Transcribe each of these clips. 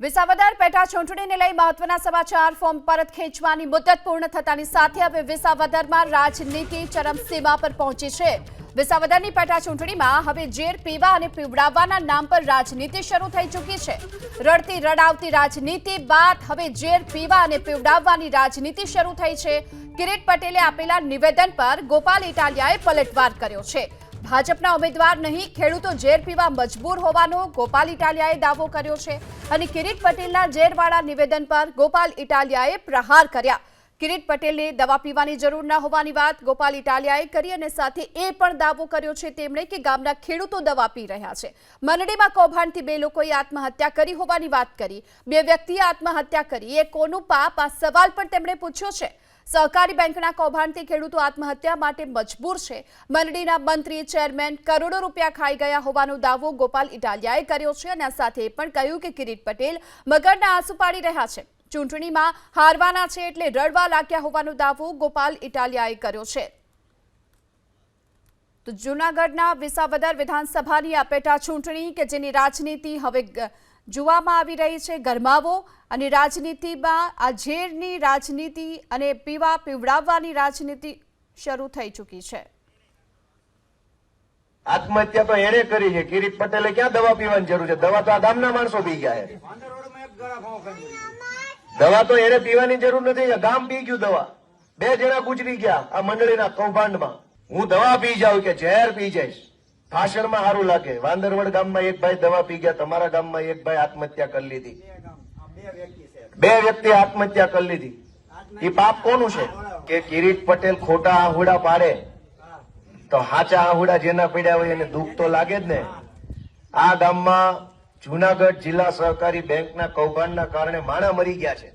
વિસાવદર પેટા ચૂંટણીને લઈ મહત્વના સમાચાર ફોર્મ પરત ખેંચવાની મુદત પૂર્ણ થતાની સાથે હવે વિસાવદરમાં રાજનીતિ ચરમસીમા પર પહોંચી છે। વિસાવદરની પેટા ચૂંટણીમાં હવે ઝેર પીવા અને પીવડાવવાના નામ પર રાજનીતિ શરૂ થઈ ચૂકી છે। રડતી રડાવતી રાજનીતિ બાદ હવે ઝેર પીવા અને પીવડાવવાની રાજનીતિ શરૂ થઈ છે। કિરીટ પટેલે આપેલા નિવેદન પર ગોપાલ ઇટાલિયાએ પલટવાર કર્યો છે। ભાજપના ઉમેદવાર નહીં ખેડૂતો ઝેર પીવા મજબૂર હોવાનો ગોપાલ ઇટાલિયાએ દાવો કર્યો છે અને કિરીટ પટેલના ઝેરવાળા નિવેદન પર ગોપાલ ઇટાલિયાએ પ્રહાર કર્યા। કિરીટ પટેલને દવા પીવાની જરૂર ન હોવાની વાત ગોપાલ ઇટાલિયાએ કરી અને સાથે એ પણ દાવો કર્યો છે તેમણે કે ગામના ખેડૂતો દવા પી રહ્યા છે। મંડળીમાં કૌભાંડથી 2 લોકોએ આત્મહત્યા કરી હોવાની વાત કરી। 2 વ્યક્તિએ આત્મહત્યા કરી એ કોનું પાપ આ સવાલ પણ તેમણે પૂછ્યો છે। सहकारी बैंकना कौभांडथी खेडूतो आत्महत्या माटे मजबूर छे। मंडळीना मंत्री चेरमेन करोड़ों रूपिया खाई गया होवानो दावो गोपाल इटालियाए कर्यो छे अने साथे पण कह्युं के किरीट पटेल मगરના आंसू पाड़ी रह्या छे। चूंटणीमां हारवाना छे एटले रडवा लाग्या होवानो दावो गोपाल इटालियाए कर्यो छे। तो जूनागढ़ना विसावदर विधानसभानी आ पेटा चूंटणी के जेनी राजनीति हवे જોવામાં આવી રહી છે। ગરમાવો અને રાજનીતિમાં આ ઝેરની રાજનીતિ અને પીવા પીવડાવવાની રાજનીતિ શરૂ થઈ ચૂકી છે। આત્મહત્યા તો એને કરી છે। કિરીટ પટેલે ક્યાં દવા પીવાની જરૂર છે? દવા તો આ ગામના માણસો પી ગયા છે। દવા તો એને પીવાની જરૂર નથી। ગામ પી ગયું દવા। 2 જણા ગુજરી ગયા આ મંડળીના કૌભાંડમાં। હું દવા પી જાઉં કે ઝેર પી જઈશ ભાષણમાં સારું લાગે। વાંદરવડ ગામમાં એક ભાઈ દવા પી ગયા, તમારા ગામમાં એક ભાઈ આત્મહત્યા કરી લીધી। 2 વ્યક્તિ આત્મહત્યા કરી લીધી। એ પાપ કોનું છે કે કિરીટ પટેલ ખોટા આહુડા પાડે તો હાચા આહુડા જેના પડ્યા હોય એને દુઃખ તો લાગે જ ને। આ ગામમાં જૂનાગઢ જિલ્લા સહકારી બેંકના કૌભાંડના કારણે માણા મરી ગયા છે।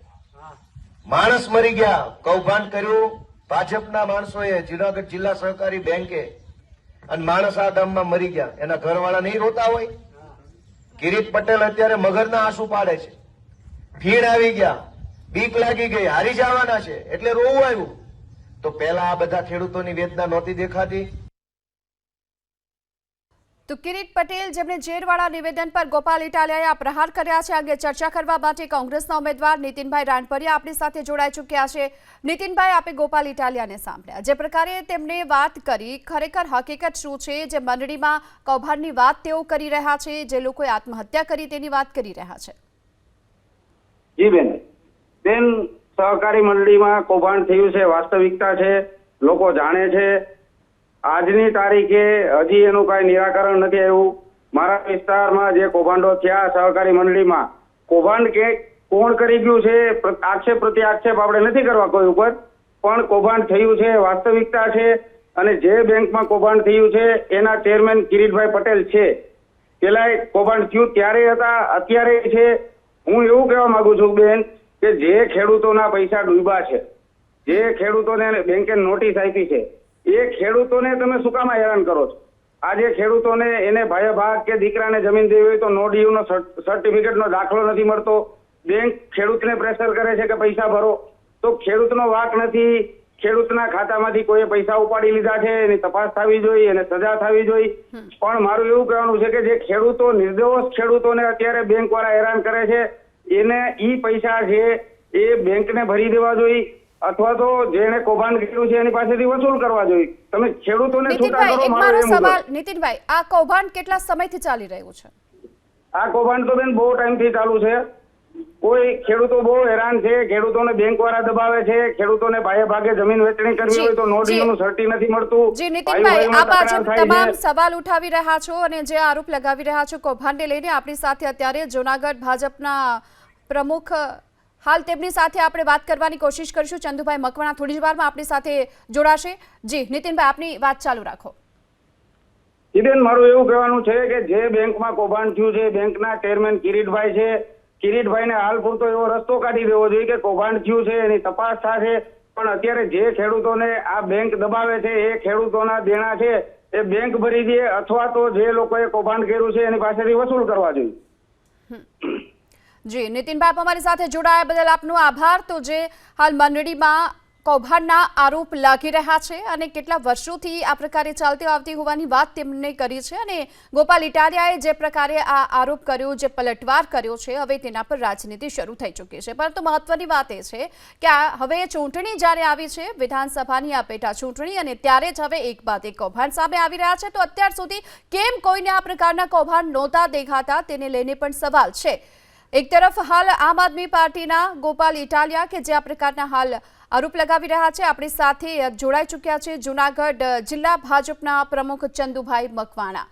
માણસ મરી ગયા। કૌભાંડ કર્યું ભાજપના માણસોએ જૂનાગઢ જિલ્લા સહકારી બેંકે અને માણસ આ ગામમાં મરી ગયા। એના ઘરવાળા નહીં રોતા હોય? કિરીટ પટેલ અત્યારે મગરના આંસુ પાડે છે। ફીણ આવી ગયા, બીક લાગી ગઈ, હારી જવાના છે એટલે રોવું આવ્યું। તો પહેલા આ બધા ખેડૂતોની વેદના નહોતી દેખાતી? તો કિરીટ પટેલ જેમણે ઝેરવાળા નિવેદન પર ગોપાલ ઇટાલિયાએ આ પ્રહાર કર્યા છે। અંગે ચર્ચા કરવા માટે કોંગ્રેસના ઉમેદવાર નીતિનભાઈ રાણપરિયા આપણી સાથે જોડાઈ ચૂક્યા છે। નીતિનભાઈ, આપે ગોપાલ ઇટાલિયાને સાંભળ્યા, જે પ્રકારે તેમણે વાત કરી, ખરેખર હકીકત શું છે? જે મંડળીમાં કૌભાંડની વાત તેઓ કરી રહ્યા છે, જે લોકોએ આત્મહત્યા કરી તેની વાત કરી રહ્યા છે। જી બેન, સહકારી મંડળીમાં કૌભાંડ થયું છે, વાસ્તવિકતા છે, લોકો જાણે છે। આજની તારીખે હજી એનું કઈ નિરાકરણ નથી આવ્યું। મારા વિસ્તારમાં જે કૌભાંડો થયા સહકારી મંડળીમાં, કૌભાંડ કે કોણ કરી ગયું છે આક્ષેપ પ્રતિ આક્ષેપ આપણે નથી કરવા કોઈ ઉપર, પણ કૌભાંડ થયું છે, વાસ્તવિકતા છે। અને જે બેંકમાં કૌભાંડ થયું છે એના ચેરમેન કિરીટભાઈ પટેલ છે। પેલા કૌભાંડ થયું ત્યારે હતા, અત્યારે છે। હું એવું કહેવા માંગુ છું બેન કે જે ખેડૂતોના પૈસા ડૂબ્યા છે, જે ખેડૂતોને બેંકે નોટિસ આપી છે, એ ખેડૂતોને તમે શું કામ હેરાન કરો છો? આજે ખેડૂતોને એને ભાઈ ભાગ કે દીકરાને જમીન દેવી હોય તો નો ડીયુનો સર્ટિફિકેટનો દાખલો નથી મળતો। બેંક ખેડૂતને પ્રેશર કરે છે કે પૈસા ભરો, તો ખેડૂતનો વાક નથી। ખેડૂતના ખાતામાંથી કોઈ પૈસા ઉપાડી લીધા છે, એની તપાસ થવી જોઈએ, એને સજા થવી જોઈએ। પણ મારું એવું કહેવાનું છે કે જે ખેડૂતો, નિર્દોષ ખેડૂતોને અત્યારે બેંક વાળા હેરાન કરે છે, એને ઈ પૈસા છે એ બેંકને ભરી દેવા જોઈએ, અથવા તો જેને કૌભાંડ કર્યું છે એની પાસેથી વસૂલ કરવા જોઈએ। તમે ખેડૂતોને છૂટા કરો। મારો સવાલ નીતિનભાઈ, આ કૌભાંડ કેટલા સમયથી ચાલી રહ્યું છે? આ કૌભાંડ તો બેન બહુ ટાઈમથી ચાલુ છે। કોઈ ખેડૂતો બહુ હેરાન છે, ખેડૂતોને બેંક વાળા દબાવે છે, ખેડૂતોને ભાગે ભાગે જમીન વેચણી કરવી હોય તો નો ડીયુનું સર્ટી નથી મળતું। જી નીતિનભાઈ, આપ આજે તમામ સવાલ ઉઠાવી રહ્યા છો અને જે આરોપ લગાવી રહ્યા છો કૌભાંડને લઈને, આપણી સાથે અત્યારે જૂનાગઢ ભાજપના પ્રમુખ હાલ તેમની સાથે આપણે વાત કરવાની કોશિશ કરીશું। ચંદુભાઈ મકવાણા થોડી જ વારમાં આપણી સાથે જોડાશે। જી નીતિનભાઈ, આપની વાત ચાલુ રાખો। બેન, મારું એવું કહેવાનું છે કે જે બેંકમાં કૌભાંડ થયું છે, બેંકના ચેરમેન કિરીટભાઈ છે, કિરીટભાઈને હાલ પૂરતો એવો રસ્તો કાઢી દેવો જોઈએ કે કૌભાંડ થયું છે એની તપાસ થશે। પણ અત્યારે જે ખેડૂતોને આ બેંક દબાવે છે એ ખેડૂતોના દેણા છે એ બેંક ભરી દે, અથવા તો જે લોકોએ કૌભાંડ કર્યું છે એની પાસેથી વસૂલ કરવા જોઈએ। જી નીતિનભાઈ, અમારી સાથે જોડાયા બદલ આપનો આભાર। તો જે હાલ મંડળીમાં કૌભાંડના આરોપ લાગી રહ્યા છે અને કેટલા વર્ષોથી આ પ્રકારે ચાલતી આવતી હોવાની વાત તેમણે કરી છે અને ગોપાલ ઇટાલિયાએ જે પ્રકારે આ આરોપ કર્યો, જે પલટવાર કર્યો છે, હવે તેના પર રાજનીતિ શરૂ થઈ ચૂકી છે. પરંતુ મહત્વની વાત એ છે કે હવે ચૂંટણી જ્યારે આવી છે, વિધાનસભાની આ પેટા ચૂંટણી, અને ત્યારે જ હવે એક બાદ એક કૌભાંડ સામે આવી રહ્યા છે. તો અત્યાર સુધી કેમ કોઈને આ પ્રકારના કૌભાંડ નહોતા દેખાતા તેને લઈને પણ સવાલ છે. એક તરફ હાલ આમ આદમી પાર્ટીના ગોપાલ ઇટાલિયા કે જે આ પ્રકારના હાલ આરોપ લગાવી રહ્યા છે, આપણી સાથે જોડાઈ ચૂક્યા છે જૂનાગઢ જિલ્લા ભાજપના પ્રમુખ ચંદુભાઈ મકવાણા.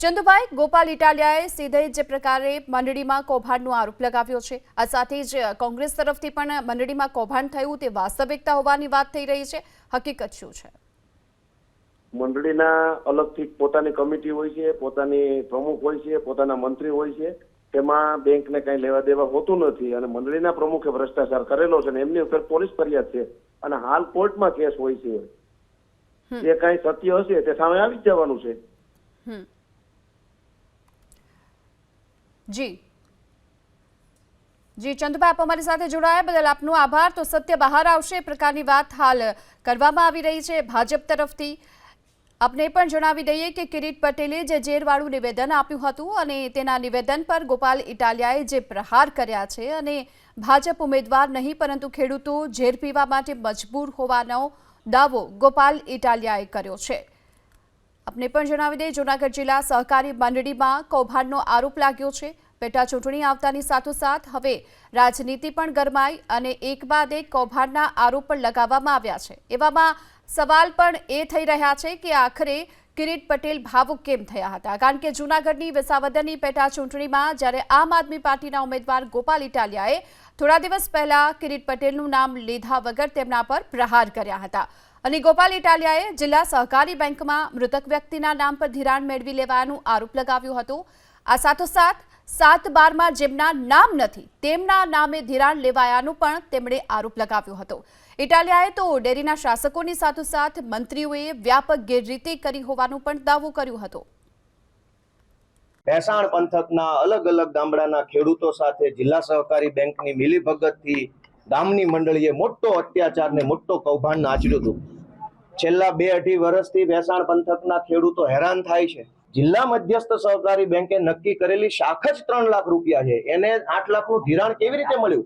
ચંદુભાઈ, ગોપાલ ઇટાલિયાએ સીધે જે પ્રકારે મંડળીમાં કૌભાંડનો આરોપ લગાવ્યો છે, આ સાથે જ કોંગ્રેસ તરફથી પણ મંડળીમાં કૌભાંડ થયું તે વાસ્તવિકતા હોવાની વાત થઈ રહી છે. હકીકત શું છે? મંડળીના અલગથી પોતાની કમિટી હોય છે, પોતાની પ્રમુખ હોય છે, પોતાના મંત્રી હોય છે. તેમાં બેંકને કઈ લેવા દેવા હોતું નથી અને મંડળીના પ્રમુખે ભ્રષ્ટાચાર કરેલો છે અને એમની ઉપર પોલીસ ફરિયાદ છે અને હાલ કોર્ટમાં કેસ હોય છે. જે કઈ સત્ય હશે તે સામે આવી જ જવાનું છે. જી જી ચંદુભાઈ, આપ અમારી સાથે જોડાયા બદલ આપનો આભાર. તો સત્ય બહાર આવશે એ પ્રકારની વાત હાલ કરવામાં આવી રહી છે ભાજપ તરફથી. આપને પણ જણાવી દઈએ કે કિરીટ પટેલે જે ઝેરવાળું નિવેદન આપ્યું હતું અને તેના નિવેદન પર ગોપાલ ઇટાલિયાએ જે પ્રહાર કર્યા છે અને ભાજપ ઉમેદવાર નહીં પરંતુ ખેડૂતો ઝેર પીવા માટે મજબૂર હોવાનો દાવો ગોપાલ ઇટાલિયાએ કર્યો છે. આપને પણ જણાવી દઈએ જૂનાગઢ જિલ્લા સહકારી મંડળીમાં કૌભાંડનો આરોપ લાગ્યો છે. પેટા ચૂંટણી આવતાની સાથોસાથ હવે રાજનીતિ પણ ગરમાઈ અને એક બાદ એક કૌભાંડના આરોપ પણ લગાવવામાં આવ્યા છે. એવામાં સવાલ પણ એ થઈ રહ્યા છે કે આખરે કિરીટ પટેલ ભાવુક કેમ થયા હતા, કારણ કે જૂનાગઢની વિસાવદરની પેટા ચૂંટણીમાં જ્યારે આમ આદમી પાર્ટીના ઉમેદવાર ગોપાલ ઇટાલિયાએ થોડા દિવસ પહેલા કિરીટ પટેલનું નામ લીધા વગર તેમના પર પ્રહાર કર્યા હતા અને ગોપાલ ઇટાલિયાએ જિલ્લા સહકારી બેંકમાં મૃતક વ્યક્તિના નામ પર ધિરાણ મેળવી લેવાનો આરોપ લગાવ્યો હતો. આ સાથોસાથ 7/12માં જેમના નામ નથી તેમના નામે ધિરાણ લેવાયાનો પણ તેમણે આરોપ લગાવ્યો હતો. ઇટાલિયાએ તો ડેરીના શાસકોની સાથોસાથ મંત્રીઓએ વ્યાપક ગેરરીતિ કરી હોવાનો પણ દાવો કર્યો હતો. ભેસાણ પંથકના અલગ અલગ ગામડાના ખેડૂતો સાથે જિલ્લા સહકારી બેંકની મિલીભગતથી ગામની મંડળીએ મોટો અત્યાચાર ને મોટો કૌભાંડ આચર્યું હતું. છેલ્લા 2-2.5 વર્ષથી ભેસાણ પંથકના ખેડૂતો હેરાન થાય છે. જિલ્લા મધ્યસ્થ સહકારી બેંકે નક્કી કરેલી શાખ જ 3 લાખ રૂપિયા છે, એને 8 લાખનું ધિરાણ કેવી રીતે મળ્યું?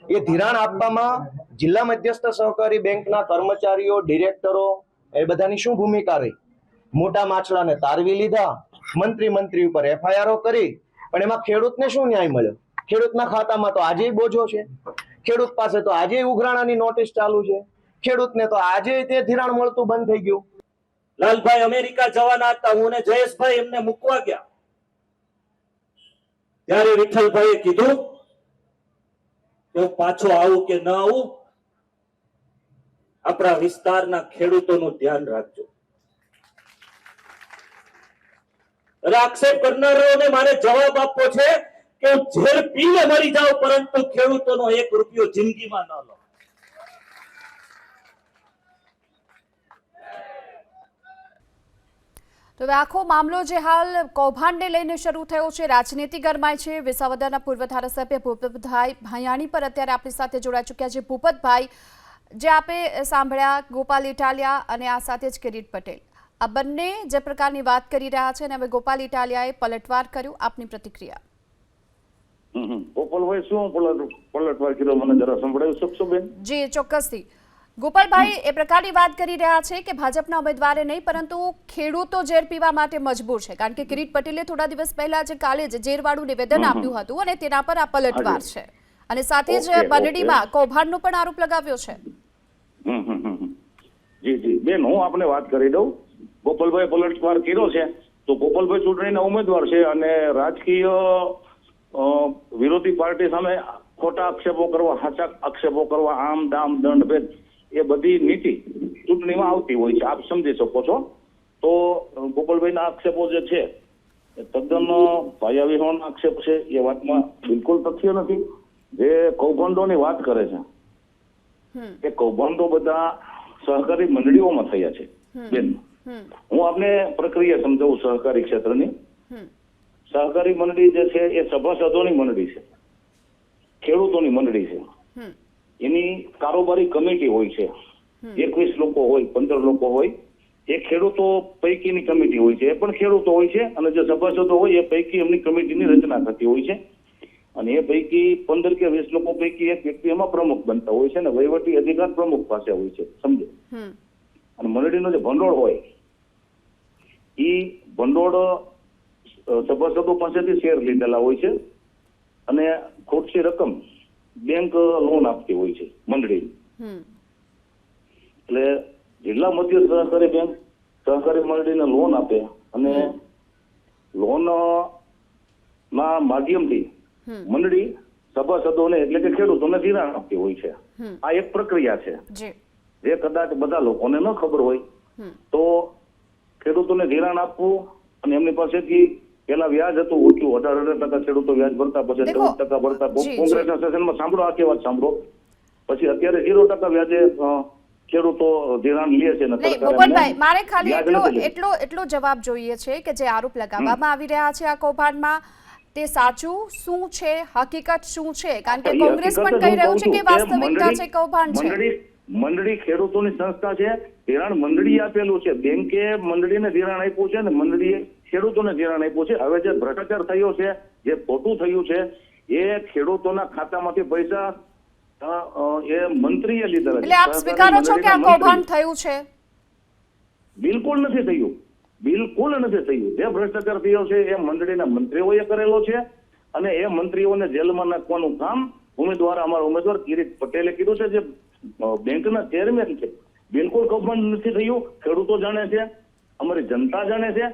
એ ધિરાણ આપવામાં જિલ્લા મધ્યસ્થ સહકારી બેંકના કર્મચારીઓ, ડિરેક્ટરો એ બધાની શું ભૂમિકા રહી? મોટા માછલાને તારવી લીધા, મંત્રી ઉપર એફઆઈઆરો કરી, પણ એમાં ખેડૂતને શું ન્યાય મળ્યો? ખેડૂતના ખાતામાં તો આજે બોજો છે, ખેડૂત પાસે તો આજે ઉઘરાણાની નોટિસ ચાલુ છે, ખેડૂતને તો આજે તે ધિરાણ મળતું બંધ થઈ ગયું. લાલભાઈ અમેરિકા જવાના હતા, હું ને જયેશભાઈ એમને મૂકવા ગયા ત્યારે વિઠ્ઠલભાઈએ કીધું કે પાછો આવું કે ન આવું, આપણા વિસ્તારના ખેડૂતોનું ધ્યાન રાખજો. આક્ષેપ કરનારાઓને મારે જવાબ આપવો છે કે હું ઝેર પીને મરી જાઉં પરંતુ ખેડૂતોનો 1 રૂપિયો જિંદગીમાં ન લો. તો આખો મામલો જે હાલ કૌભાંડને લઈને શરૂ થયો છે, રાજનીતિ ગરમાય છે. વિસાવદરના પૂર્વ ધારાસભ્ય ભૂપતભાઈ ભાયાણી પર અત્યારે આપણી સાથે જોડાઈ ચૂક્યા છે. ભૂપતભાઈ, જે આપે સાંભળ્યા ગોપાલ ઇટાલિયા અને આ સાથે જ કિરીટ પટેલ, આ બંને જે પ્રકારની વાત કરી રહ્યા છે અને હવે ગોપાલ ઇટાલિયાએ પલટવાર કર્યું, આપની પ્રતિક્રિયા? ગોપાલભાઈ શું પલટવાર કર્યો મને જરા સંભળાવી શકશો બેન? જી ચોક્કસથી. ગોપાલભાઈ એ પ્રકારની વાત કરી રહ્યા છે કે ભાજપના ઉમેદવારે નહીં પરંતુ ખેડૂતો ઝેર પીવા માટે મજબૂર છે, કારણ કે કિરીટ પટેલે થોડા દિવસ પહેલા જે કાલે જ ઝેરવાળું નિવેદન આપ્યું હતું અને તેના પર આ પલટવાર છે અને સાથે જ મંડળીમાં કૌભાંડનો પણ આરોપ લગાવ્યો છે. જી જી બેન, હું આપને વાત કરી દઉં. ગોપાલભાઈ પલટવાર કર્યો છે તો ગોપાલભાઈ ચૂંટણીના ઉમેદવાર છે અને રાજકીય વિરોધી પાર્ટી સામે ખોટા આક્ષેપો કરવા, સાચા આક્ષેપો કરવા, આમ દામ દંડ ભેદ એ બધી નીતિ ચૂંટણીમાં આવતી હોય છે, આપ સમજી શકો છો. તો ગોપાલભાઈના આક્ષેપો જે છે એ તદ્દન પાયાવિહોણા આક્ષેપ છે, એ વાતમાં બિલકુલ તથ્ય નથી. જે કૌભાંડોની વાત કરે છે એ કૌભાંડો બધા સહકારી મંડળીઓમાં થયા છે બેન. હું આપને પ્રક્રિયા સમજાવું સહકારી ક્ષેત્રની. સહકારી મંડળી જે છે એ સભાસદોની મંડળી છે, ખેડૂતોની મંડળી છે. એની કારોબારી કમિટી હોય છે, 21 લોકો હોય, 15 લોકો હોય, એ ખેડૂતો પૈકીની કમિટી હોય છે. એ પણ ખેડૂતો હોય છે અને જે સભાસદો હોય એ પૈકી એમની કમિટીની રચના થતી હોય છે અને એ પૈકી 15 કે 20 લોકો પૈકી એક વ્યક્તિ એમાં પ્રમુખ બનતા હોય છે અને વહીવટી અધિકાર પ્રમુખ પાસે હોય છે, સમજો. અને મંડળીનો જે ભંડોળ હોય એ ભંડોળ સભાસદો પાસેથી શેર લીધેલા હોય છે અને ખોટશી રકમ બેંક લોન આપતી હોય છે મંડળી. એટલે જિલ્લા મધ્ય સહકારી બેંક સહકારી મંડળીને લોન આપે અને લોન ના માધ્યમથી મંડળી સભાસદોને એટલે કે ખેડૂતોને ધિરાણ આપતી હોય છે. આ એક પ્રક્રિયા છે જે કદાચ બધા લોકોને ન ખબર હોય તો ખેડૂતોને ધિરાણ આપવું અને એમની પાસેથી પેલા વ્યાજ હતું ઓછું 18% ખેડૂતો વ્યાજ ભરતા, પછી 14% ભરતા. કોંગ્રેસના સેશનમાં સાંભળો, આખી વાત સાંભળો. પછી અત્યારે 0% વ્યાજે ખેડૂતો ધિરાણ લે છે. ભૂપતભાઈ, મારે ખાલી એટલો જવાબ જોઈએ છે કે જે આરોપ લગાવવામાં આવી રહ્યા છે આ કૌભાંડમાં, તે સાચું શું છે, હકીકત શું છે? કારણ કે કોંગ્રેસ પણ કહી રહ્યું છે કે વાસ્તવિકતા છે કૌભાંડ છે. મંડળી ખેડૂતોની સંસ્થા છે, ધિરાણ મંડળી આપેલું છે, બેંકે મંડળીને ધિરાણ આપ્યું છે અને મંડળીએ ખેડૂતોને ધિરાણ આપ્યું છે. હવે જે ભ્રષ્ટાચાર થયો છે, જે ખોટું થયું છે, એ ખેડૂતોના ખાતામાંથી પૈસા એ મંત્રીએ લીધા. એટલે આપ સ્વીકારો છો કે આ કૌભાંડ થયું છે? બિલકુલ નથી થયું, બિલકુલ નથી થયું. જે ભ્રષ્ટાચાર થયો છે એ મંડળીના મંત્રીઓએ કરેલો છે અને એ મંત્રીઓને જેલમાં નાખવાનું કામ અમારા ઉમેદવાર કિરીટ પટેલે કીધું છે, જે બેંકના ચેરમેન છે. બિલકુલ કૌભાંડ નથી થયું, ખેડૂતો જાણે છે, અમારી જનતા જાણે છે.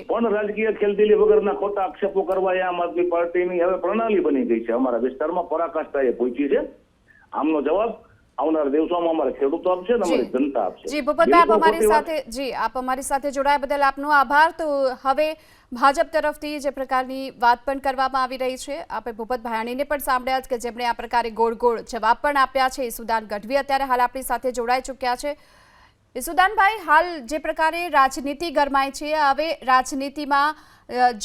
પણ રાજકીય ખેલદિલી વગરના ખોટા આક્ષેપો કરવા એ આમ આદમી પાર્ટીની હવે પ્રણાલી બની ગઈ છે. અમારા વિસ્તારમાં પરાકાષ્ઠાએ પહોંચી છે. આમનો જવાબ આવનાર દિવસોમાં અમારા ખેડૂતો આપશે અને અમારી જનતા આપશે. જી ભૂપતભાઈ, આપ અમારી સાથે જોડાયા બદલ આપનો આભાર. તો હવે ભાજપ તરફથી જે પ્રકારની વાત પણ કરવામાં આવી રહી છે, આપણે ભૂપત ભાયાણીને પણ સાંભળ્યા જ કે જેમણે આ પ્રકારે ગોળ ગોળ જવાબ પણ આપ્યા છે. ઈસુદાન ગઢવી અત્યારે હાલ આપણી સાથે જોડાઈ ચૂક્યા છે. ઈસુદાનભાઈ, હાલ જે પ્રકારે રાજનીતિ ગરમાય છે, હવે રાજનીતિમાં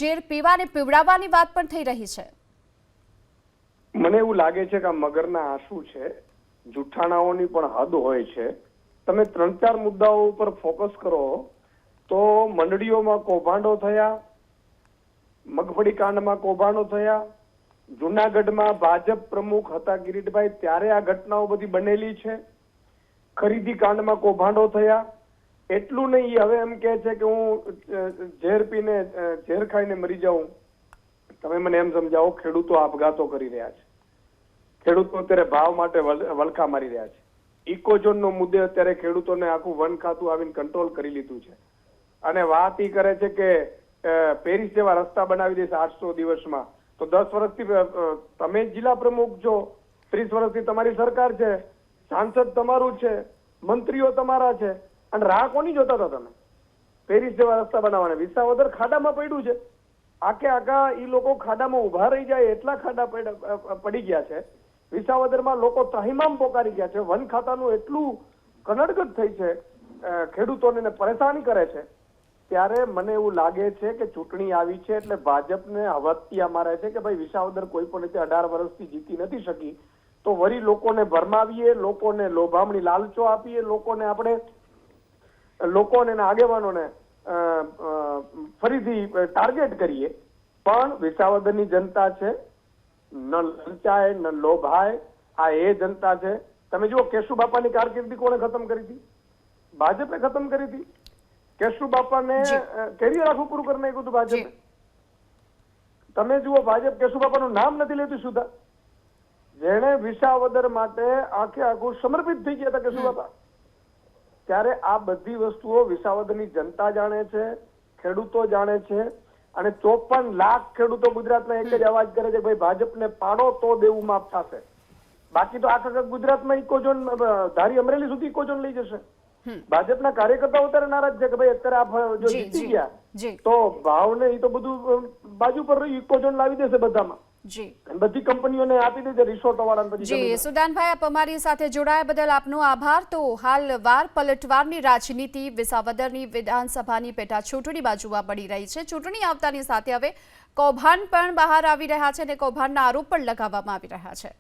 ઝેર પીવા અને પીવડાવવાની વાત પણ થઈ રહી છે. મને એવું લાગે છે કે આ મગરના આંસુ છે, જુઠ્ઠાણાઓની પણ હદ હોય છે. તમે 3-4 મુદ્દાઓ ઉપર ફોકસ કરો તો મંડળીઓમાં કૌભાંડો થયા, મગફળી કાંડમાં કૌભાંડો થયા, જુનાગઢમાં ભાજપ પ્રમુખ હતા કિરીટભાઈ ત્યારે આ ઘટનાઓ બધી બનેલી છે, ખરીદી કાંડમાં કૌભાંડો થયા. એટલું નહીં, હવે એમ કહે છે કે હું ઝેર પીને ઝેર ખાઈને મરી જાઉં. તમે મને એમ સમજાવો, ખેડૂતો આપઘાતો કરી રહ્યા છે, ખેડૂતો અત્યારે ભાવ માટે વલખા મારી રહ્યા છે. ઇકોઝોનનો મુદ્દે અત્યારે ખેડૂતોને આખું વન ખાતું આવીને કંટ્રોલ કરી લીધું છે અને વાત એ કરે છે કે પેરિસ જેવા રસ્તા બનાવી દેશે 800 દિવસમાં. તો 10 વર્ષથી તમે જિલ્લા પ્રમુખ છો, 30 વર્ષથી તમારી સરકાર છે, સાંસદ તમારું છે, મંત્રીઓ તમારા છે, અને રાહ કોની જોતા હતા તમે? પેરિસ જેવા રસ્તા બનાવવાના. વિસાવદર ખાડામાં પડ્યું છે, આખા એ લોકો ખાડામાં ઉભા રહી જાય એટલા ખાડા પડી ગયા છે. વિસાવદરમાં લોકો તહીમામ પોકારી ગયા છે. વન ખાતાનું એટલું કનડગત થઈ છે, ખેડૂતોને પરેશાની કરે છે. ત્યારે મને એવું લાગે છે કે ચૂંટણી આવી છે એટલે ભાજપને હવતિયા મારે છે કે ભાઈ વિસાવદર કોઈ પણ રીતે 18 વર્ષથી જીતી નથી શકી, તો વળી લોકોને ભરમાવીએ, લોકોને લોભામણી લાલચો આપીએ, લોકોને આગેવાનોને ફરીથી ટાર્ગેટ કરીએ. પણ વિસાવદરની જનતા છે, ન લલચાય ન લોભાય, આ એ જનતા છે. તમે જુઓ, કેશુબાપાની કારકિર્દી કોણે ખતમ કરી હતી? ભાજપે ખતમ કરી હતી. કેશુબાપાને કેરિયર આખું પૂરું કરી નાખ્યું હતું ભાજપે. તમે જુઓ, ભાજપ કેશુબાપાનું નામ નથી લેતું સુધા. જેને વિસાવદર માટે આખું સમર્પિત થઈ ગયા હતા કેશુબાપા. ત્યારે આ બધી વસ્તુઓ વિસાવદરની જનતા જાણે છે, ખેડૂતો જાણે છે. અને 54 લાખ ખેડૂતો ગુજરાતના એક જ અવાજ કરે છે, ભાઈ ભાજપને પાડો તો દેવું માફ થશે. બાકી તો આખા ગુજરાતમાં ઇકોઝોન ધારી અમરેલી સુધી ઇકોઝોન લઈ જશે. ભાજપના કાર્યકર્તાઓ અત્યારે નારાજ છે કે ભાઈ અત્યારે આપ જો જીતી ગયા તો ભાવને એ તો બધું બાજુ પર રહ્યું, ઇકોઝોન લાવી દેશે બધામાં. બધી કંપનીઓને આપી દેજે રિસોર્ટો વાળાને. જી સુદાનભાઈ, આપ અમારી સાથે જોડાયા બદલ આપનો આભાર. તો હાલ વાર પલટવારની રાજનીતિ વિસાવદરની વિધાનસભાની પેટા ચૂંટણીમાં જોવા મળી રહી છે. ચૂંટણી આવતાની સાથે હવે કૌભાંડ પણ બહાર આવી રહ્યા છે અને કૌભાંડના આરોપ પણ લગાવવામાં આવી રહ્યા છે.